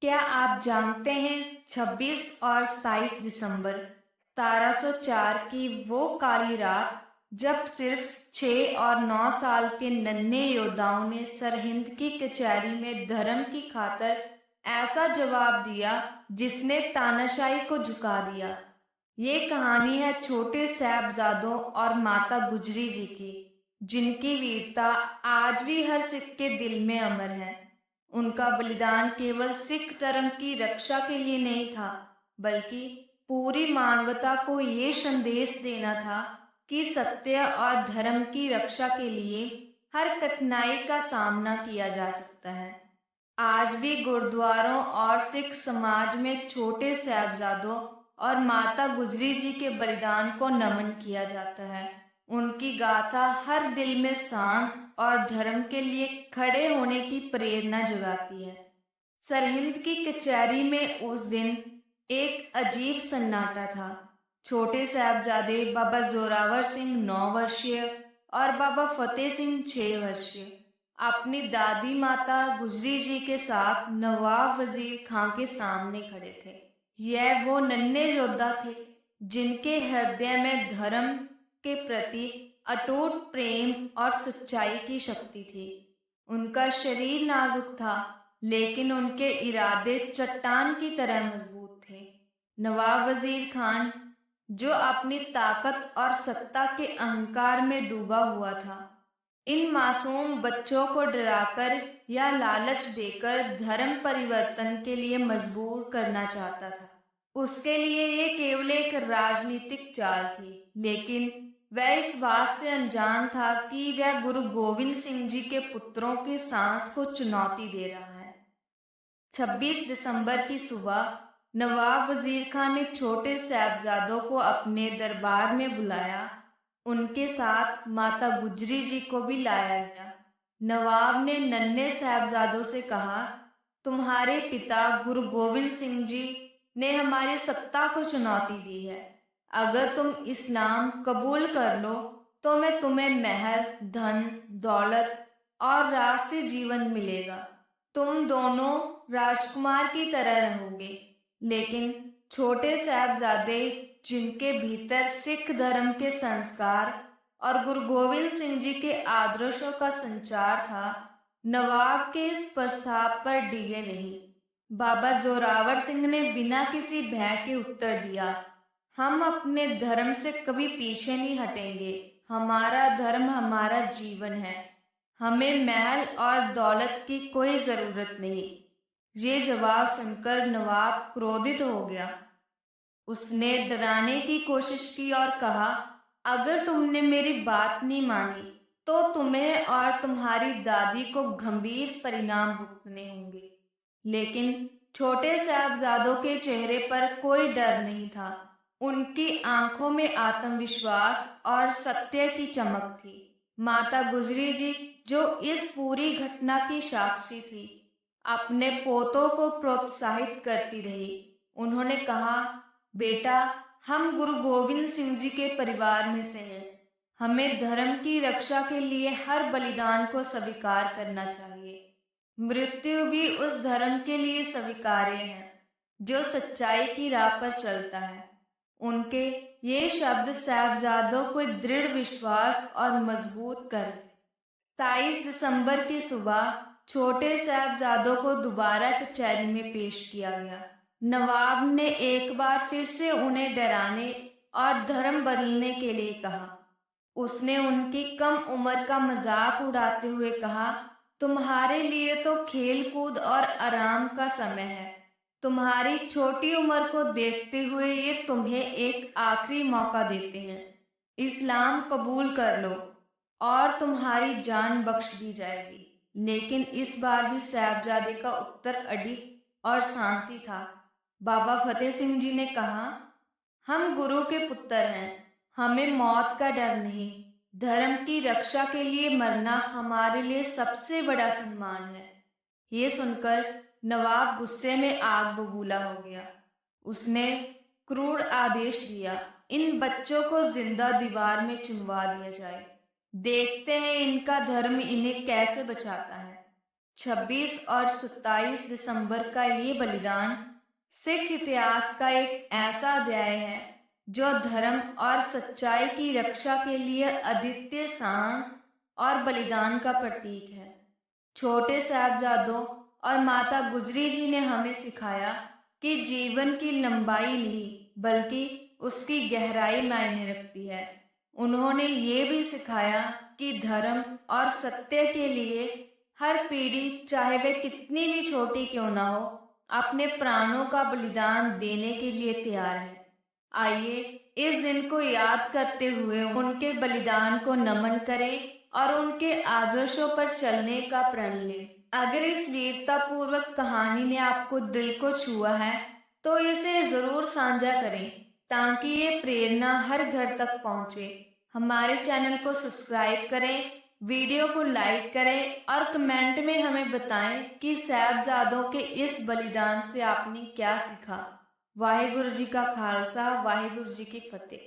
क्या आप जानते हैं 26 और 27 दिसंबर 1704 की वो काली रात जब सिर्फ 6 और 9 साल के नन्हे योद्धाओं ने सरहिंद की कचहरी में धर्म की खातिर ऐसा जवाब दिया जिसने तानाशाही को झुका दिया। ये कहानी है छोटे साहबजादों और माता गुजरी जी की, जिनकी वीरता आज भी हर सिख के दिल में अमर है। उनका बलिदान केवल सिख धर्म की रक्षा के लिए नहीं था, बल्कि पूरी मानवता को ये संदेश देना था कि सत्य और धर्म की रक्षा के लिए हर कठिनाई का सामना किया जा सकता है। आज भी गुरुद्वारों और सिख समाज में छोटे साहबजादों और माता गुजरी जी के बलिदान को नमन किया जाता है। उनकी गाथा हर दिल में सांस और धर्म के लिए खड़े होने की प्रेरणा जगाती है। सरहिंद की कचहरी में उस दिन एक अजीब सन्नाटा था। छोटे साहबजादे बाबा जोरावर सिंह 9 वर्षीय और बाबा फतेह सिंह 6 वर्षीय अपनी दादी माता गुजरी जी के साथ नवाब वजीर खां के सामने खड़े थे। यह वो नन्हे योद्धा थे जिनके हृदय में धर्म के प्रति अटूट प्रेम और सच्चाई की शक्ति थी। उनका शरीर नाजुक था, लेकिन उनके इरादे चट्टान की तरह मजबूत थे। नवाब वजीर खान, जो अपनी ताकत और सत्ता के अहंकार में डूबा हुआ था, इन मासूम बच्चों को डराकर या लालच देकर धर्म परिवर्तन के लिए मजबूर करना चाहता था। उसके लिए ये केवल एक राजनीतिक चाल थी, लेकिन वह इस बात से अनजान था कि वह गुरु गोविंद सिंह जी के पुत्रों के साहस को चुनौती दे रहा है। 26 दिसंबर की सुबह नवाब वजीर खान ने छोटे साहबजादों को अपने दरबार में बुलाया। उनके साथ माता गुजरी जी को भी लाया गया। नवाब ने नन्हे साहबजादों से कहा, तुम्हारे पिता गुरु गोविंद सिंह जी ने हमारी सत्ता को चुनौती दी है। अगर तुम इस्लाम कबूल कर लो तो मैं तुम्हें महल, धन, दौलत और राज से जीवन मिलेगा। तुम दोनों राजकुमार की तरह रहोगे। लेकिन छोटे साहबजादे, जिनके भीतर सिख धर्म के संस्कार और गुरु गोविंद सिंह जी के आदर्शों का संचार था, नवाब के इस प्रस्ताव पर डिगे नहीं। बाबा जोरावर सिंह ने बिना किसी भय के उत्तर दिया, हम अपने धर्म से कभी पीछे नहीं हटेंगे। हमारा धर्म हमारा जीवन है। हमें महल और दौलत की कोई जरूरत नहीं। ये जवाब सुनकर नवाब क्रोधित हो गया। उसने डराने की कोशिश की और कहा, अगर तुमने मेरी बात नहीं मानी तो तुम्हें और तुम्हारी दादी को गंभीर परिणाम भुगतने होंगे। लेकिन छोटे साहबजादों के चेहरे पर कोई डर नहीं था। उनकी आंखों में आत्मविश्वास और सत्य की चमक थी। माता गुजरी जी, जो इस पूरी घटना की साक्षी थी, अपने पोतों को प्रोत्साहित करती रही। उन्होंने कहा, बेटा, हम गुरु गोविंद सिंह जी के परिवार में से हैं। हमें धर्म की रक्षा के लिए हर बलिदान को स्वीकार करना चाहिए। मृत्यु भी उस धर्म के लिए स्वीकार्य है जो सच्चाई की राह पर चलता है। उनके ये शब्द साहबजादों को दृढ़ विश्वास और मजबूत कर 27 दिसंबर की सुबह छोटे साहबजादों को दोबारा कचहरी में पेश किया गया। नवाब ने एक बार फिर से उन्हें डराने और धर्म बदलने के लिए कहा। उसने उनकी कम उम्र का मजाक उड़ाते हुए कहा, तुम्हारे लिए तो खेल कूद और आराम का समय है। तुम्हारी छोटी उम्र को देखते हुए ये तुम्हें एक आखिरी मौका देते हैं। इस्लाम कबूल कर लो और तुम्हारी जान बख्श दी जाएगी। लेकिन इस बार भी साहबजादे का उत्तर अडिग और साहसी था। बाबा फतेह सिंह जी ने कहा, हम गुरु के पुत्र हैं। हमें मौत का डर नहीं। धर्म की रक्षा के लिए मरना हमारे लिए सबसे बड़ा सम्मान है। ये सुनकर नवाब गुस्से में आग बबूला हो गया। उसने क्रूर आदेश दिया, इन बच्चों को जिंदा दीवार में चिनवा दिया जाए। देखते हैं इनका धर्म इन्हें कैसे बचाता है। 26 और 27 दिसंबर का ये बलिदान सिख इतिहास का एक ऐसा अध्याय है जो धर्म और सच्चाई की रक्षा के लिए अद्वितीय साहस और बलिदान का प्रतीक है। छोटे साहबजादों और माता गुजरी जी ने हमें सिखाया कि जीवन की लंबाई नहीं बल्कि उसकी गहराई मायने रखती है। उन्होंने ये भी सिखाया कि धर्म और सत्य के लिए हर पीढ़ी, चाहे वे कितनी भी छोटी क्यों ना हो, अपने प्राणों का बलिदान देने के लिए तैयार है। आइए इस दिन को याद करते हुए उनके बलिदान को नमन करें और उनके आदर्शों पर चलने का प्रण लें। अगर इस वीरता पूर्वक कहानी ने आपको दिल को छुआ है तो इसे जरूर साझा करें ताकि ये प्रेरणा हर घर तक पहुंचे। हमारे चैनल को सब्सक्राइब करें, वीडियो को लाइक करें और कमेंट में हमें बताएं कि साहिबजादों के इस बलिदान से आपने क्या सीखा। वाहिगुरु जी का खालसा, वाहिगुरु जी की फतेह।